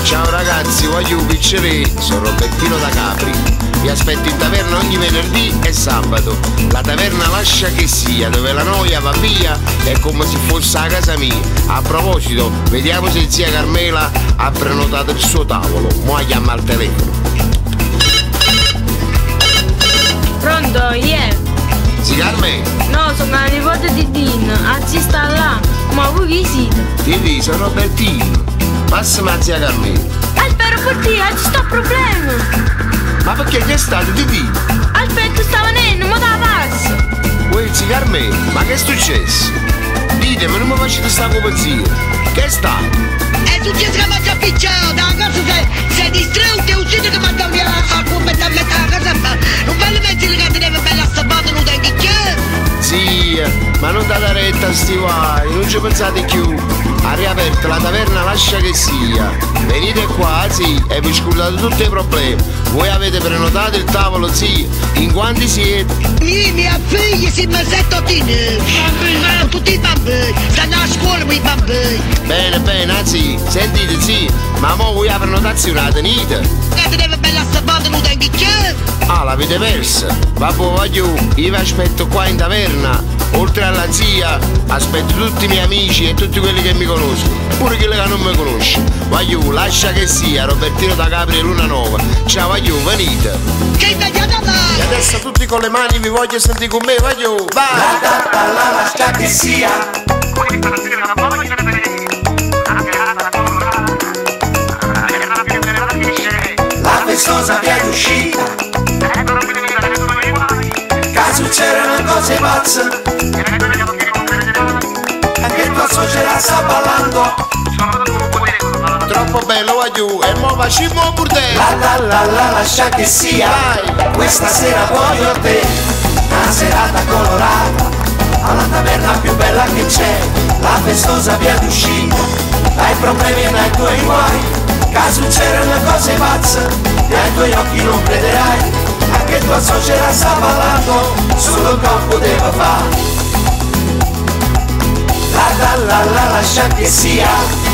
Ciao ragazzi, voglio un piccere, sono Robertino da Capri. Vi aspetto in taverna ogni venerdì e sabato. La taverna Lascia che sia, dove la noia va via, è come se fosse a casa mia. A proposito, vediamo se zia Carmela ha prenotato il suo tavolo. Mo' chiama al telefono. Pronto, yeah? Sì, Carmela? No, sono la nipote di Din, zia sta là. Ma voi chi siete? Dì, sono Robertino. Passami a zia Carmela. Aspetta, portia, ci sta problema. Ma perché che è stato, Dì? Aspetta, sta venendo, ma da passa. Uè, zia Carmela, ma che è successo? Ditemi, non mi facete sta compagnia. Che è stato? È successo che mi ha già picciato, la casa sei distrutto, è uscito che mi ha dato a metà la casa, non vale mettere che teneva bella stampata, non tengo che. Sì, ma non date retta a sti guai, non ci pensate più. Ha riaperto la taverna Lascia che sia. Venite qua, sì, e vi scordate tutti i problemi. Voi avete prenotato il tavolo, sì. In quanti siete? Mia figlia si mi sento di tutti i bambini, stanno a scuola con i bambini. Bene, sì, sentite, sì, ma mo voi la prenotazione la tenete? Che teneva bella stampata, non tengo che. Ah, l'avete persa? Vabbè, voglio, io vi aspetto qua in taverna. Oltre alla zia, aspetto tutti i miei amici e tutti quelli che mi conoscono, pure quelli che non mi conoscono. Voglio, Lascia che sia, Robertino da Capri e Luna Nova. Ciao, voglio, venite. Che immediata là! E adesso tutti con le mani vi voglio sentire con me, voglio, vai! Lascia che sia. La festosa via d'uscita, caso c'erano cose pazze, anche tua suocera sta ballando. Troppo bello, voglio, e mo facciamo un bordello. Lascia che sia. Vai! Questa sera voglio te, una serata colorata, alla taverna più bella che c'è, la festosa via d'uscita, dai problemi e dai tuoi guai. Caso c'erano cose pazze e ai tuoi occhi non crederai, anche tua suocera sta ballando, solo corpo poteva fare. Lascia che sia.